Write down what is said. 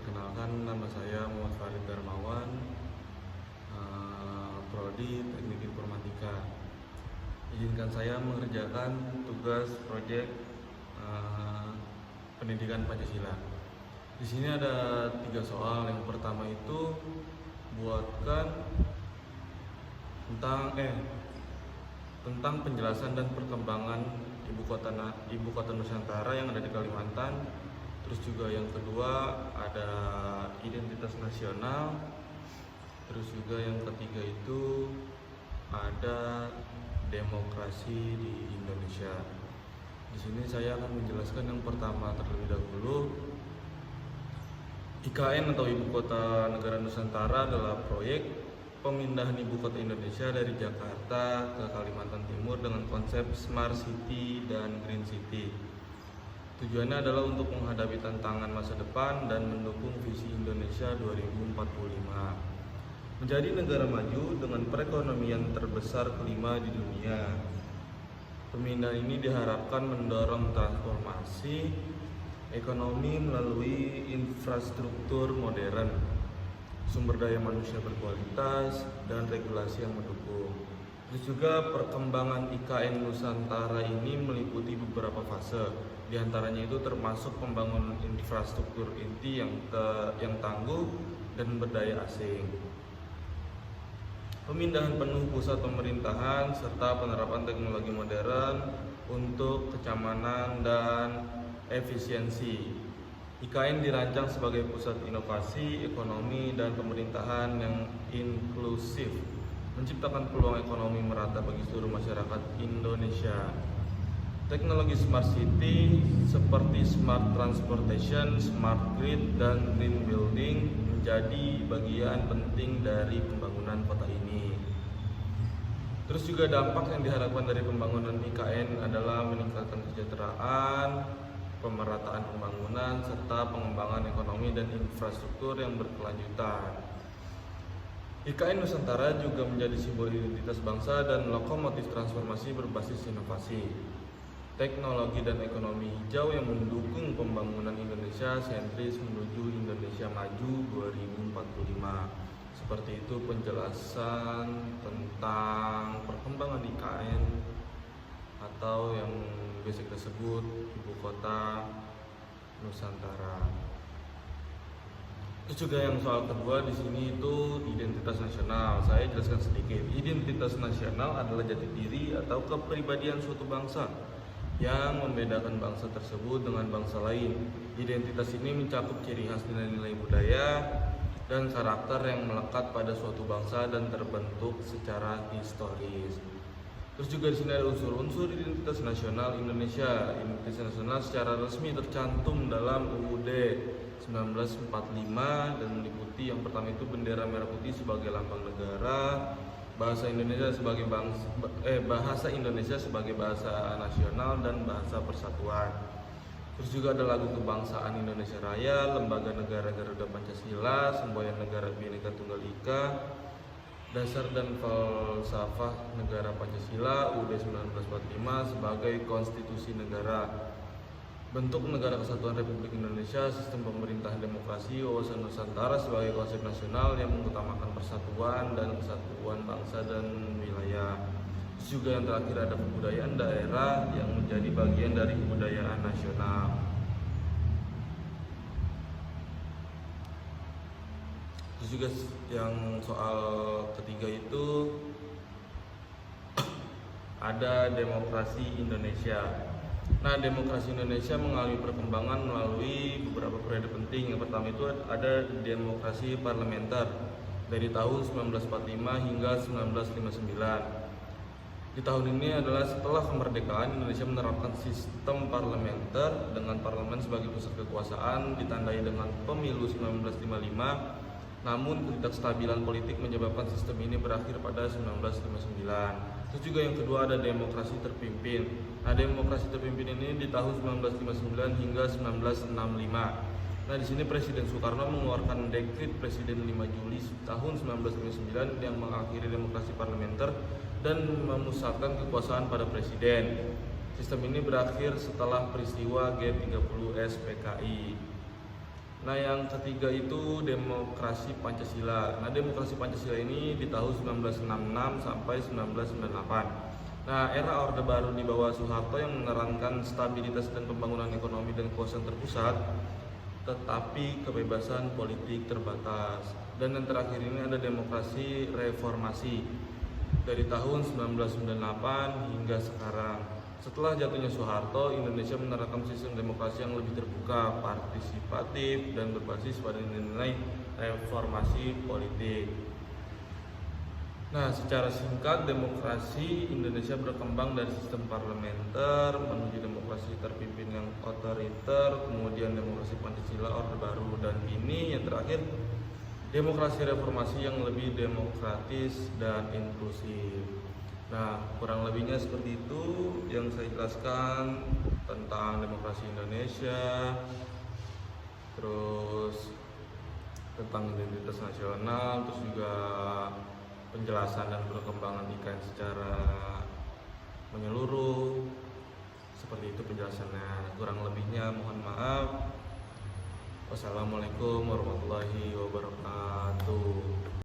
Perkenalkan, nama saya Muhammad Farid Darmawan, Prodi Teknik Informatika. Izinkan saya mengerjakan tugas proyek pendidikan Pancasila. Di sini ada 3 soal. Yang pertama itu buatkan tentang penjelasan dan perkembangan ibu kota Nusantara yang ada di Kalimantan. Terus juga yang kedua ada identitas nasional. Terus juga yang ketiga itu ada demokrasi di Indonesia. Di sini saya akan menjelaskan yang pertama terlebih dahulu. IKN atau Ibu Kota Negara Nusantara adalah proyek pemindahan ibu kota Indonesia dari Jakarta ke Kalimantan Timur dengan konsep Smart City dan Green City. Tujuannya adalah untuk menghadapi tantangan masa depan dan mendukung visi Indonesia 2045. Menjadi negara maju dengan perekonomian terbesar kelima di dunia. Pemindahan ini diharapkan mendorong transformasi ekonomi melalui infrastruktur modern, sumber daya manusia berkualitas, dan regulasi yang mendukung. Terus juga perkembangan IKN Nusantara ini meliputi beberapa fase. Di antaranya itu termasuk pembangunan infrastruktur inti yang tangguh dan berdaya asing. Pemindahan penuh pusat pemerintahan serta penerapan teknologi modern untuk kenyamanan dan efisiensi. IKN dirancang sebagai pusat inovasi, ekonomi, dan pemerintahan yang inklusif, menciptakan peluang ekonomi merata bagi seluruh masyarakat Indonesia. Teknologi Smart City seperti Smart Transportation, Smart Grid, dan Green Building menjadi bagian penting dari pembangunan kota ini. Terus juga dampak yang diharapkan dari pembangunan IKN adalah meningkatkan kesejahteraan, pemerataan pembangunan, serta pengembangan ekonomi dan infrastruktur yang berkelanjutan. IKN Nusantara juga menjadi simbol identitas bangsa dan lokomotif transformasi berbasis inovasi, teknologi dan ekonomi hijau yang mendukung pembangunan Indonesia sentris menuju Indonesia Maju 2045. Seperti itu penjelasan tentang perkembangan IKN atau yang biasa kita sebut Ibu Kota Nusantara. Terus juga yang soal kedua di sini itu identitas nasional. Saya jelaskan sedikit. Identitas nasional adalah jati diri atau kepribadian suatu bangsa yang membedakan bangsa tersebut dengan bangsa lain. Identitas ini mencakup ciri khas nilai-nilai budaya dan karakter yang melekat pada suatu bangsa dan terbentuk secara historis. Terus juga di sini ada unsur-unsur identitas nasional Indonesia. Identitas nasional secara resmi tercantum dalam UUD 1945 dan meliputi yang pertama itu bendera merah putih sebagai lambang negara, bahasa Indonesia sebagai bahasa nasional dan bahasa persatuan. Terus juga ada lagu kebangsaan Indonesia Raya, lembaga negara Garuda Pancasila, semboyan negara Bhinneka Tunggal Ika, dasar dan falsafah negara Pancasila UUD 1945 sebagai konstitusi negara. Bentuk negara kesatuan Republik Indonesia, sistem pemerintahan demokrasi, wawasan Nusantara sebagai konsep nasional yang mengutamakan persatuan dan kesatuan bangsa dan wilayah. Terus juga yang terakhir ada kebudayaan daerah yang menjadi bagian dari kebudayaan nasional. Terus juga yang soal ketiga itu ada demokrasi Indonesia. Nah, demokrasi Indonesia mengalami perkembangan melalui beberapa periode penting. Yang pertama itu ada demokrasi parlementer dari tahun 1945 hingga 1959. Di tahun ini adalah setelah kemerdekaan Indonesia menerapkan sistem parlementer dengan parlemen sebagai pusat kekuasaan ditandai dengan pemilu 1955. Namun ketidakstabilan politik menyebabkan sistem ini berakhir pada 1959. Terus juga yang kedua ada demokrasi terpimpin. Nah, demokrasi terpimpin ini di tahun 1959 hingga 1965. Nah, di sini Presiden Soekarno mengeluarkan dekret Presiden 5 Juli tahun 1959 yang mengakhiri demokrasi parlementer dan memusatkan kekuasaan pada presiden. Sistem ini berakhir setelah peristiwa G30 SPKI. Nah, yang ketiga itu demokrasi Pancasila. Nah, demokrasi Pancasila ini di tahun 1966 sampai 1998. Nah, era Orde Baru di bawah Soeharto yang menerangkan stabilitas dan pembangunan ekonomi dan kekuasaan terpusat, tetapi kebebasan politik terbatas. Dan yang terakhir ini ada demokrasi reformasi dari tahun 1998 hingga sekarang. Setelah jatuhnya Soeharto, Indonesia menerapkan sistem demokrasi yang lebih terbuka, partisipatif, dan berbasis pada nilai reformasi politik. Nah, secara singkat, demokrasi Indonesia berkembang dari sistem parlementer menuju demokrasi terpimpin yang otoriter, kemudian demokrasi Pancasila Orde Baru, dan ini yang terakhir demokrasi reformasi yang lebih demokratis dan inklusif. Nah, kurang lebihnya seperti itu yang saya jelaskan tentang demokrasi Indonesia, terus tentang identitas nasional, terus juga penjelasan dan perkembangan IKN secara menyeluruh. Seperti itu penjelasannya. Kurang lebihnya mohon maaf. Wassalamualaikum warahmatullahi wabarakatuh.